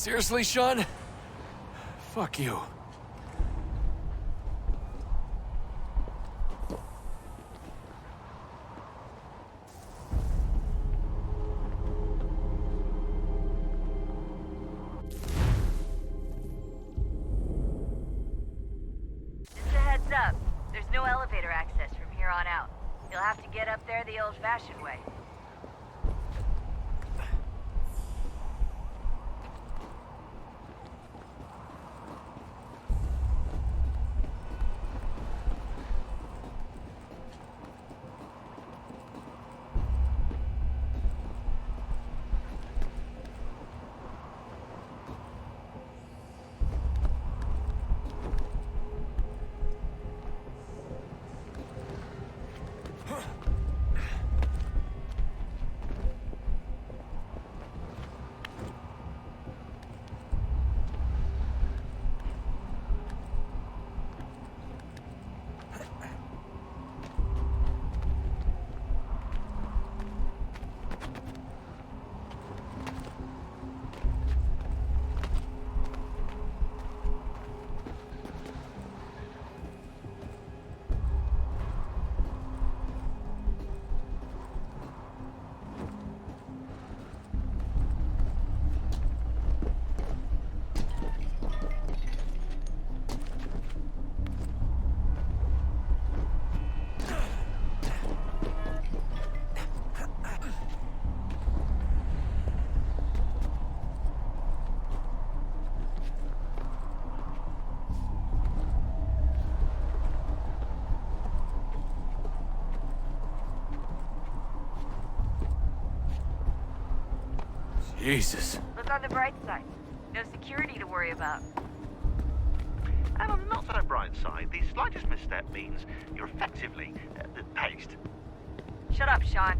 Seriously, Sean? Fuck you. Just a heads up, there's no elevator access from here on out. You'll have to get up there the old-fashioned way. Jesus. Look on the bright side. No security to worry about. And on the not so bright side, the slightest misstep means you're effectively paced. Shut up, Sean.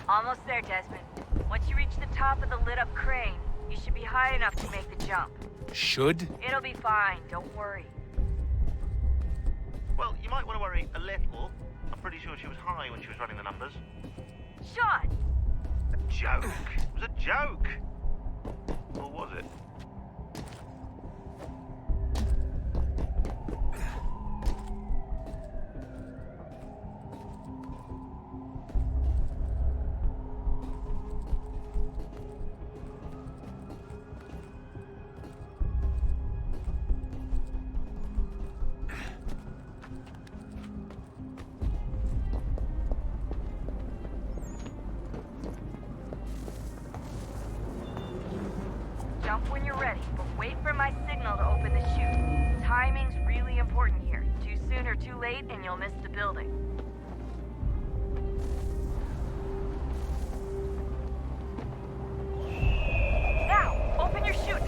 Almost there, Desmond. Once you reach the top of the lit-up crane, you should be high enough to make the jump. Should? It'll be fine, don't worry. Well, you might want to worry a little. I'm pretty sure she was high when she was running the numbers. Sean! A joke. It was a joke. Or was it? Jump when you're ready, but wait for my signal to open the chute. Timing's really important here. Too soon or too late, and you'll miss the building. Now, open your chute.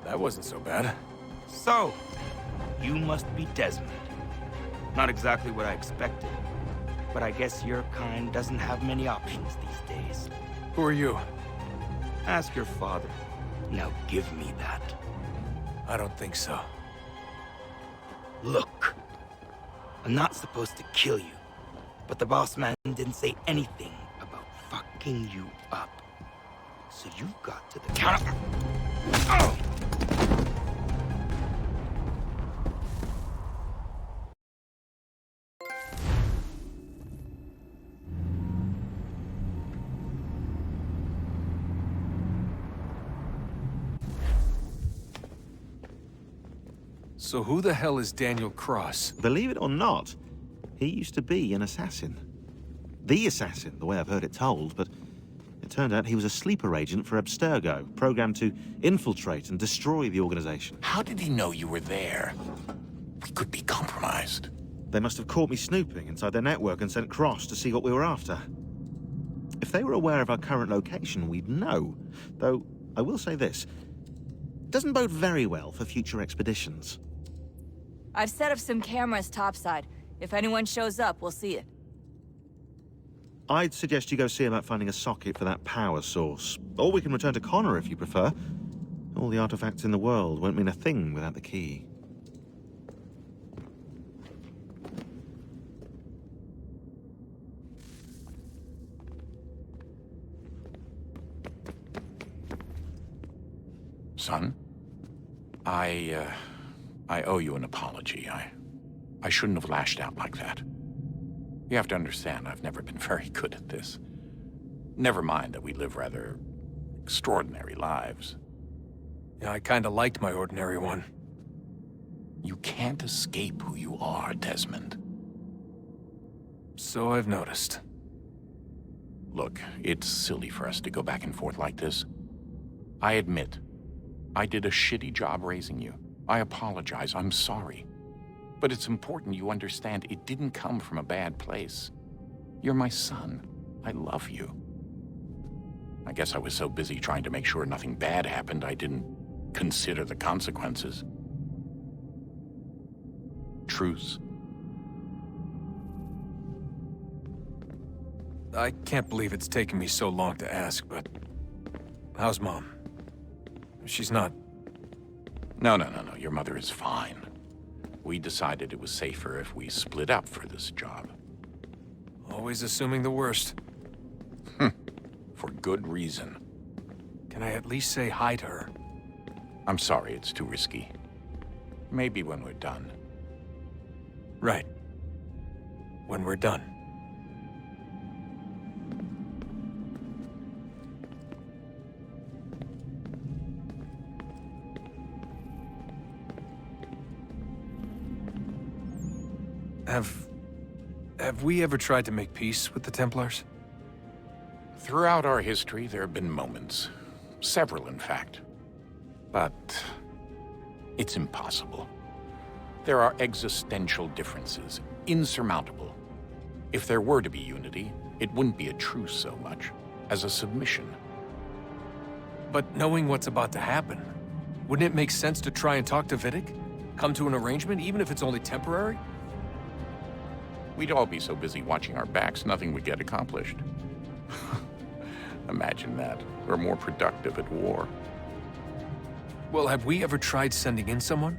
That wasn't so bad. So, you must be Desmond. Not exactly what I expected, but I guess your kind doesn't have many options these days. Who are you? Ask your father. Now give me that. I don't think so. Look, I'm not supposed to kill you, but the boss man didn't say anything about fucking you up. So you've got to the counter. Oh! So who the hell is Daniel Cross? Believe it or not, he used to be an assassin. The assassin, the way I've heard it told, but it turned out he was a sleeper agent for Abstergo, programmed to infiltrate and destroy the organization. How did he know you were there? We could be compromised. They must have caught me snooping inside their network and sent Cross to see what we were after. If they were aware of our current location, we'd know. Though, I will say this. It doesn't bode very well for future expeditions. I've set up some cameras topside. If anyone shows up, we'll see it. I'd suggest you go see about finding a socket for that power source. Or we can return to Connor if you prefer. All the artifacts in the world won't mean a thing without the key. Son, I owe you an apology. I shouldn't have lashed out like that. You have to understand, I've never been very good at this. Never mind that we live rather extraordinary lives. Yeah, I kinda liked my ordinary one. You can't escape who you are, Desmond. So I've noticed. Look, it's silly for us to go back and forth like this. I admit, I did a shitty job raising you. I apologize, I'm sorry. But it's important you understand it didn't come from a bad place. You're my son. I love you. I guess I was so busy trying to make sure nothing bad happened, I didn't consider the consequences. Truce. I can't believe it's taken me so long to ask, but... how's Mom? She's not... No. Your mother is fine. We decided it was safer if we split up for this job. Always assuming the worst. For good reason. Can I at least say hi to her? I'm sorry, it's too risky. Maybe when we're done. Right. When we're done. Have we ever tried to make peace with the Templars? Throughout our history, there have been moments. Several, in fact. But it's impossible. There are existential differences, insurmountable. If there were to be unity, it wouldn't be a truce so much as a submission. But knowing what's about to happen, wouldn't it make sense to try and talk to Vidic? Come to an arrangement, even if it's only temporary? We'd all be so busy watching our backs, nothing would get accomplished. Imagine that. We're more productive at war. Well, have we ever tried sending in someone?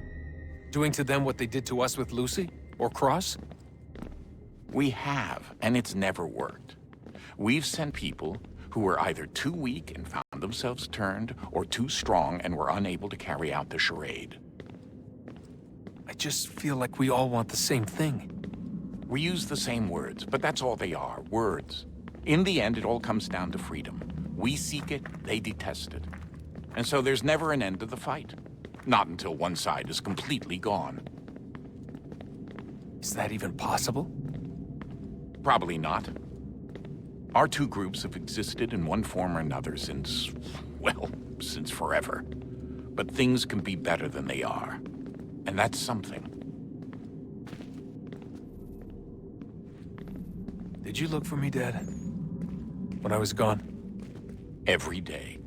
Doing to them what they did to us with Lucy? Or Cross? We have, and it's never worked. We've sent people who were either too weak and found themselves turned, or too strong and were unable to carry out the charade. I just feel like we all want the same thing. We use the same words, but that's all they are, words. In the end, it all comes down to freedom. We seek it, they detest it. And so there's never an end to the fight. Not until one side is completely gone. Is that even possible? Probably not. Our two groups have existed in one form or another since, well, since forever. But things can be better than they are. And that's something. Did you look for me, Dad? When I was gone? Every day.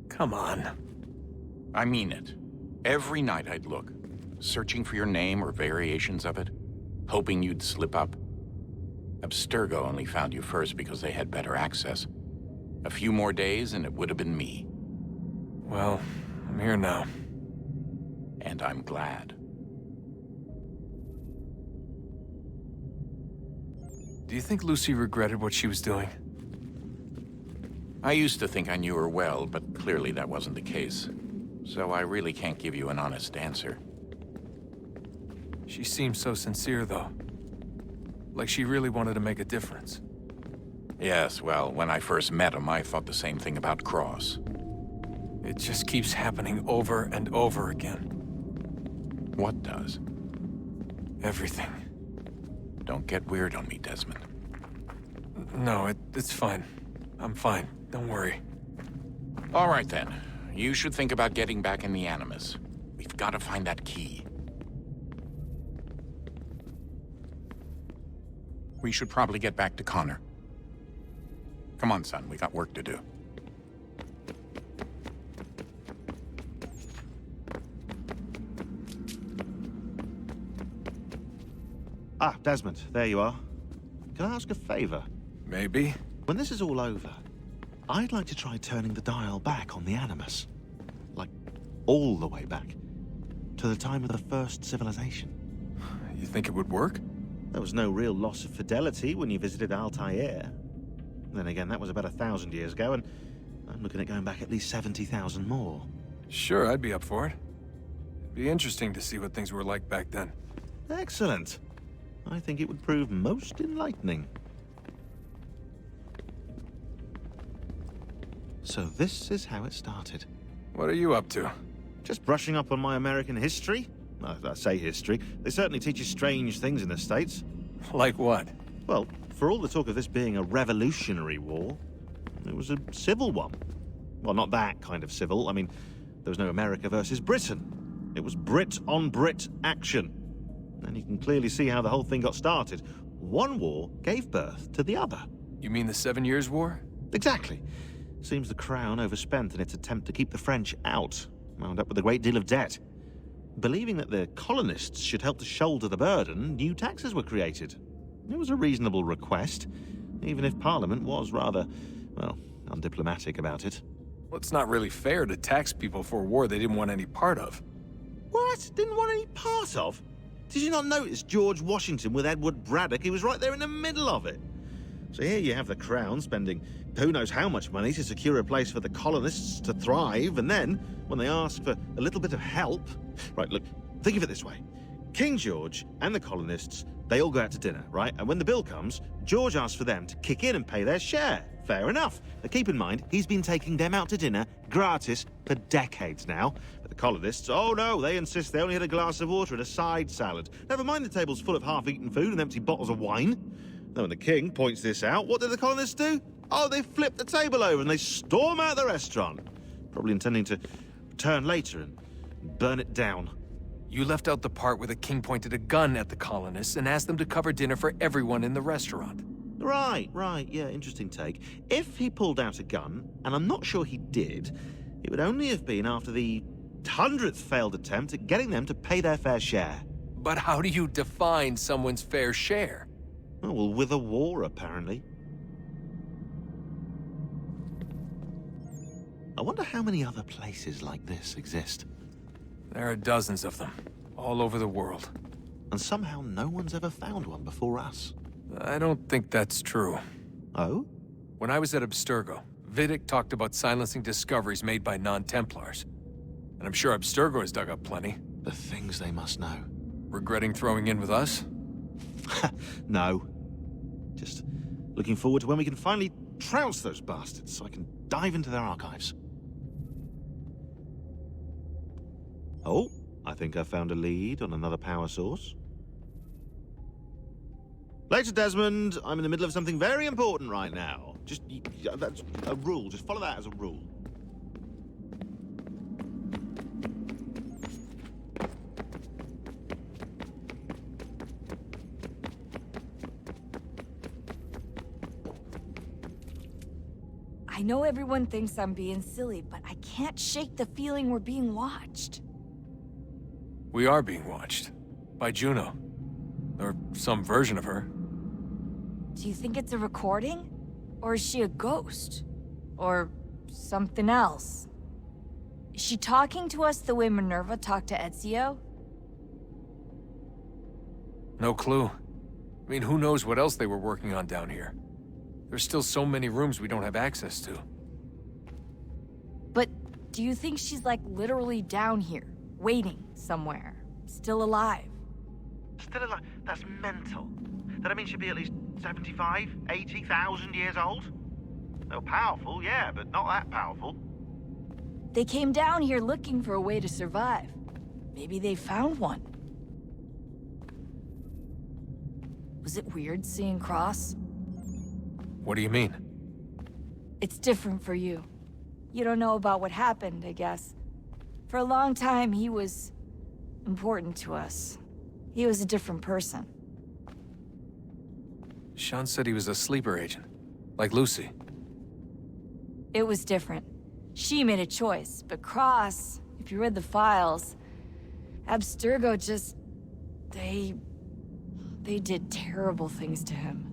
Come on. I mean it. Every night I'd look, searching for your name or variations of it, hoping you'd slip up. Abstergo only found you first because they had better access. A few more days and it would have been me. Well, I'm here now. And I'm glad. Do you think Lucy regretted what she was doing? I used to think I knew her well, but clearly that wasn't the case. So I really can't give you an honest answer. She seemed so sincere, though. Like she really wanted to make a difference. Yes, well, when I first met him, I thought the same thing about Cross. It just keeps happening over and over again. What does? Everything. Don't get weird on me, Desmond. No, it's fine. I'm fine. Don't worry. All right, then. You should think about getting back in the Animus. We've got to find that key. We should probably get back to Connor. Come on, son. We got work to do. Ah, Desmond, there you are. Can I ask a favor? Maybe. When this is all over, I'd like to try turning the dial back on the Animus. Like, all the way back. To the time of the first civilization. You think it would work? There was no real loss of fidelity when you visited Altair. Then again, that was about 1,000 years ago, and I'm looking at going back at least 70,000 more. Sure, I'd be up for it. It'd be interesting to see what things were like back then. Excellent. I think it would prove most enlightening. So this is how it started. What are you up to? Just brushing up on my American history. I say history. They certainly teach you strange things in the States. Like what? Well, for all the talk of this being a revolutionary war, it was a civil one. Well, not that kind of civil. I mean, there was no America versus Britain. It was Brit on Brit action. And you can clearly see how the whole thing got started. One war gave birth to the other. You mean the 7 Years' War? Exactly. Seems the Crown overspent in its attempt to keep the French out, wound up with a great deal of debt. Believing that the colonists should help to shoulder the burden, new taxes were created. It was a reasonable request, even if Parliament was rather, well, undiplomatic about it. Well, it's not really fair to tax people for a war they didn't want any part of. What? Didn't want any part of? Did you not notice George Washington with Edward Braddock? He was right there in the middle of it. So here you have the Crown spending who knows how much money to secure a place for the colonists to thrive, and then, when they ask for a little bit of help... Right, look, think of it this way. King George and the colonists, they all go out to dinner, right? And when the bill comes, George asks for them to kick in and pay their share. Fair enough. But keep in mind, he's been taking them out to dinner gratis for decades now. But the colonists, oh no, they insist they only had a glass of water and a side salad. Never mind the table's full of half-eaten food and empty bottles of wine. Then when the king points this out, what do the colonists do? Oh, they flip the table over and they storm out the restaurant. Probably intending to return later and burn it down. You left out the part where the king pointed a gun at the colonists and asked them to cover dinner for everyone in the restaurant. Right, yeah, interesting take. If he pulled out a gun, and I'm not sure he did, it would only have been after the 100th failed attempt at getting them to pay their fair share. But how do you define someone's fair share? Oh, well, with a war, apparently. I wonder how many other places like this exist. There are dozens of them, all over the world. And somehow no one's ever found one before us. I don't think that's true. Oh? When I was at Abstergo, Vidic talked about silencing discoveries made by non-Templars. And I'm sure Abstergo has dug up plenty. The things they must know. Regretting throwing in with us? No. Just looking forward to when we can finally trounce those bastards so I can dive into their archives. Oh, I think I found a lead on another power source. Later, Desmond. I'm in the middle of something very important right now. That's a rule. Just follow that as a rule. I know everyone thinks I'm being silly, but I can't shake the feeling we're being watched. We are being watched. By Juno. Or some version of her. Do you think it's a recording? Or is she a ghost? Or something else. Is she talking to us the way Minerva talked to Ezio? No clue. I mean, who knows what else they were working on down here? There's still so many rooms we don't have access to. But do you think she's like literally down here, waiting somewhere, still alive? Still alive? That's mental. That means she'd be at least 75, 80,000 years old? They're powerful, yeah, but not that powerful. They came down here looking for a way to survive. Maybe they found one. Was it weird seeing Cross? What do you mean? It's different for you. You don't know about what happened, I guess. For a long time, he was important to us. He was a different person. Sean said he was a sleeper agent, like Lucy. It was different. She made a choice, but Cross, if you read the files, Abstergo just... They did terrible things to him.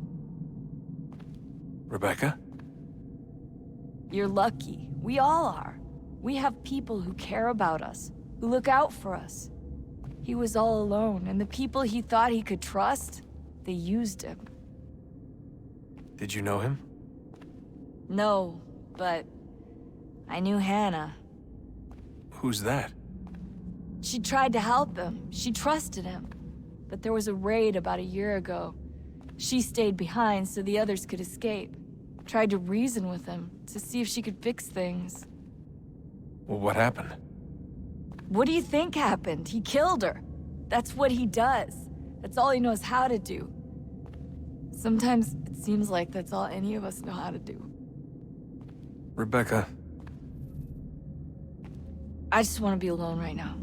Rebecca? You're lucky. We all are. We have people who care about us, who look out for us. He was all alone, and the people he thought he could trust, they used him. Did you know him? No, but I knew Hannah. Who's that? She tried to help him. She trusted him. But there was a raid about a year ago. She stayed behind so the others could escape. Tried to reason with him to see if she could fix things. Well, what happened? What do you think happened? He killed her. That's what he does. That's all he knows how to do. Sometimes it seems like that's all any of us know how to do. Rebecca. I just want to be alone right now.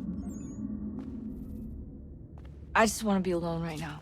I just want to be alone right now.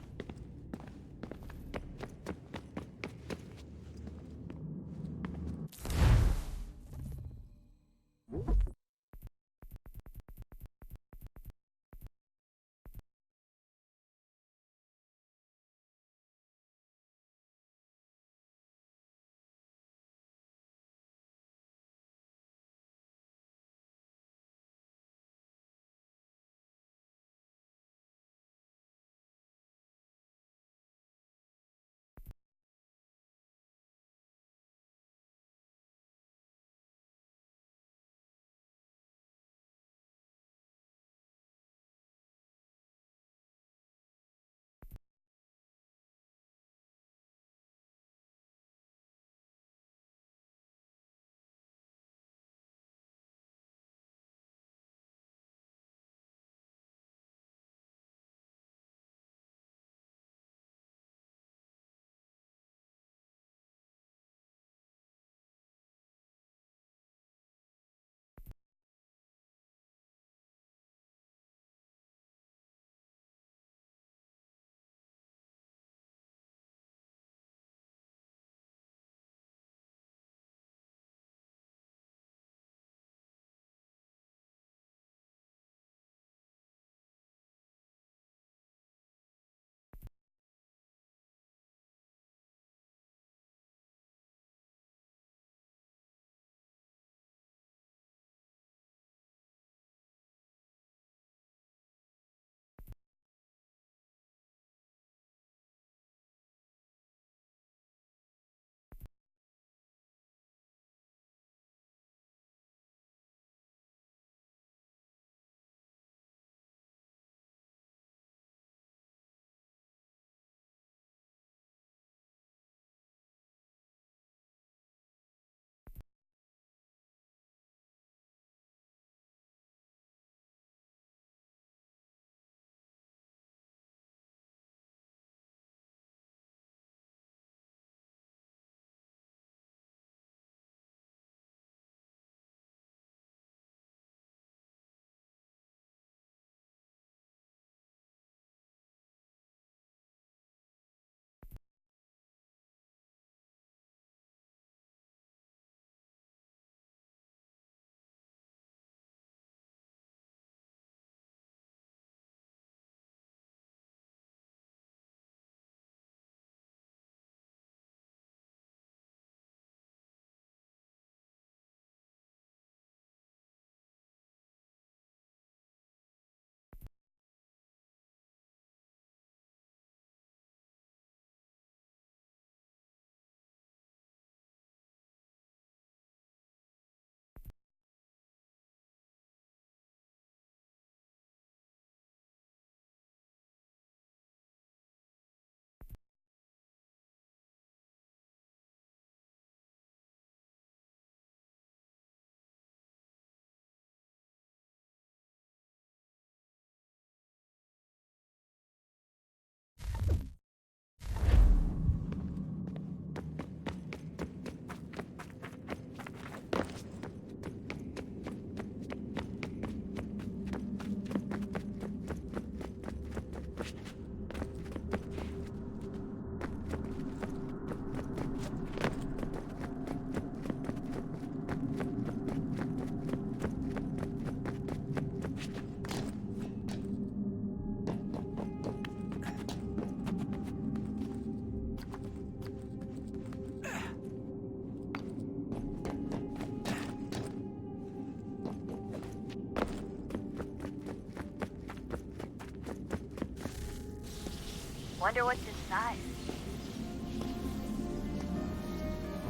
Wonder what's inside.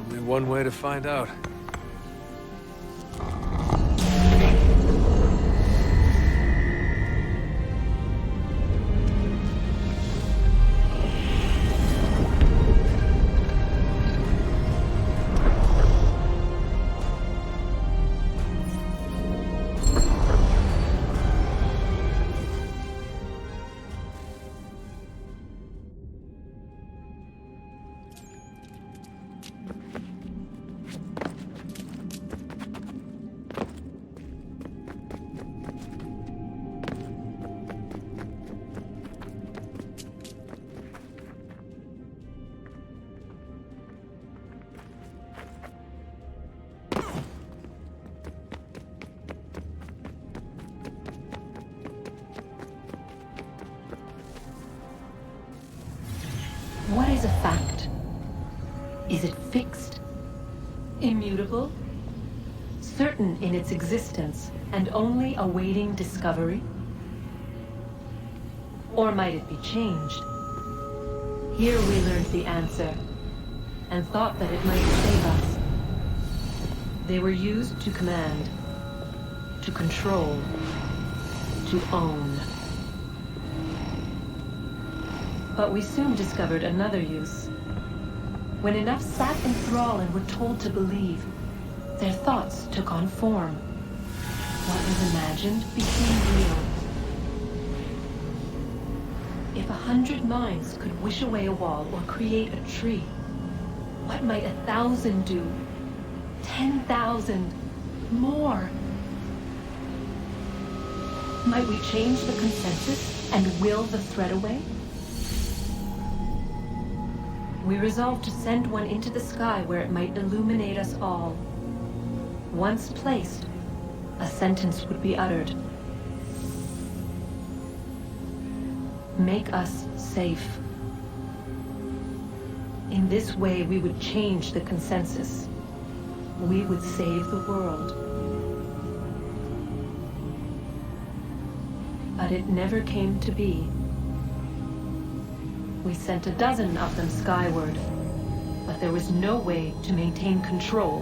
Only one way to find out. What is a fact? Is it fixed? Immutable? Certain in its existence and only awaiting discovery? Or might it be changed? Here we learned the answer, and thought that it might save us. They were used to command, to control, to own. But we soon discovered another use. When enough sat in thrall and were told to believe, their thoughts took on form. What was imagined became real. If 100 minds could wish away a wall or create a tree, what might 1,000 do? 10,000? More? Might we change the consensus and will the thread away? We resolved to send one into the sky where it might illuminate us all. Once placed, a sentence would be uttered. Make us safe. In this way, we would change the consensus. We would save the world. But it never came to be. We sent a dozen of them skyward, but there was no way to maintain control,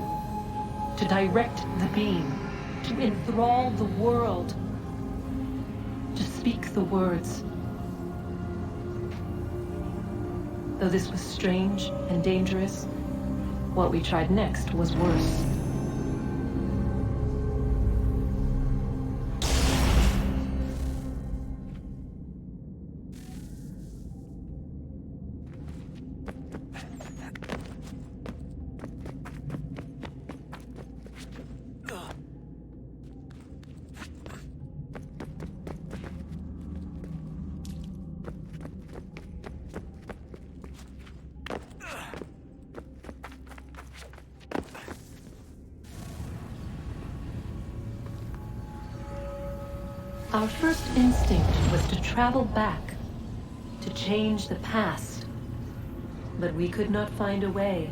to direct the beam, to enthrall the world, to speak the words. Though this was strange and dangerous, what we tried next was worse. Our first instinct was to travel back, to change the past. But we could not find a way.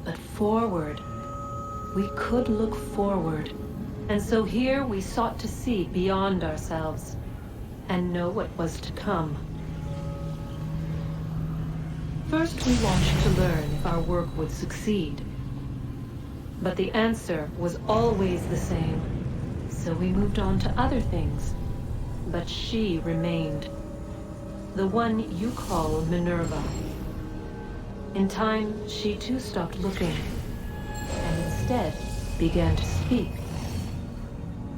But forward, we could look forward. And so here we sought to see beyond ourselves and know what was to come. First, we watched to learn if our work would succeed. But the answer was always the same. So we moved on to other things. But she remained. The one you call Minerva. In time, she too stopped looking, and instead began to speak.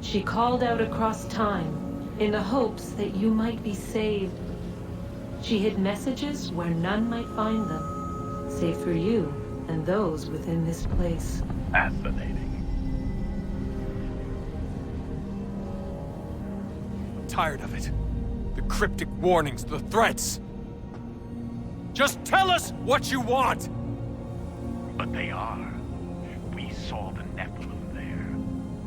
She called out across time, in the hopes that you might be saved. She hid messages where none might find them, save for you and those within this place. Fascinating. Tired of it. The cryptic warnings, the threats. Just tell us what you want! But they are. We saw the Nephilim there.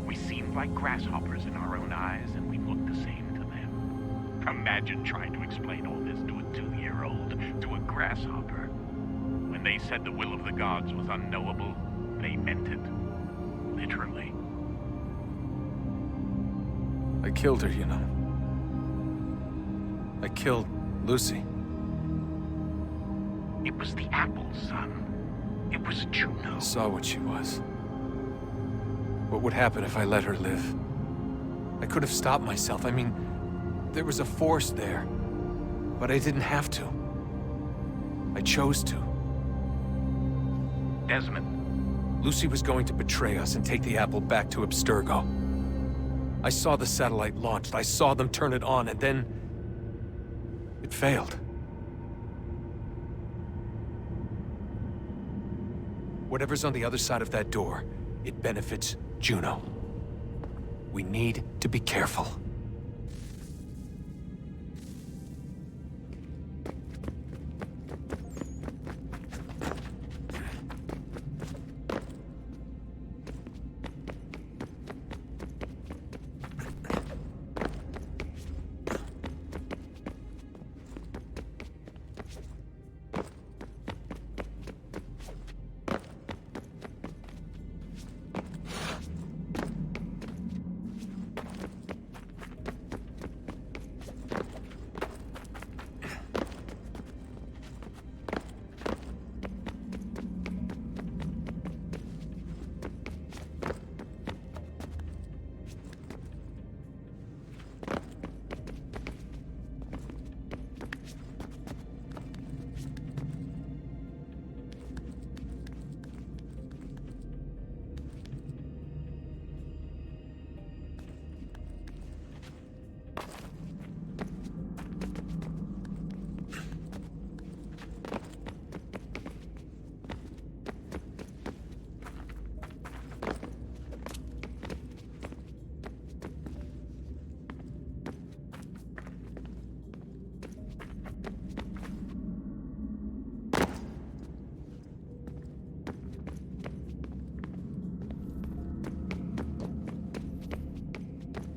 We seemed like grasshoppers in our own eyes, and we looked the same to them. Imagine trying to explain all this to a 2-year-old, to a grasshopper. When they said the will of the gods was unknowable, they meant it. Literally. I killed her, you know. I killed Lucy. It was the apple, son. It was Juno. I saw what she was. What would happen if I let her live? I could have stopped myself. I mean, there was a force there. But I didn't have to. I chose to. Desmond. Lucy was going to betray us and take the apple back to Abstergo. I saw the satellite launched. I saw them turn it on, and then... it failed. Whatever's on the other side of that door, it benefits Juno. We need to be careful.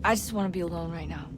I just want to be alone right now.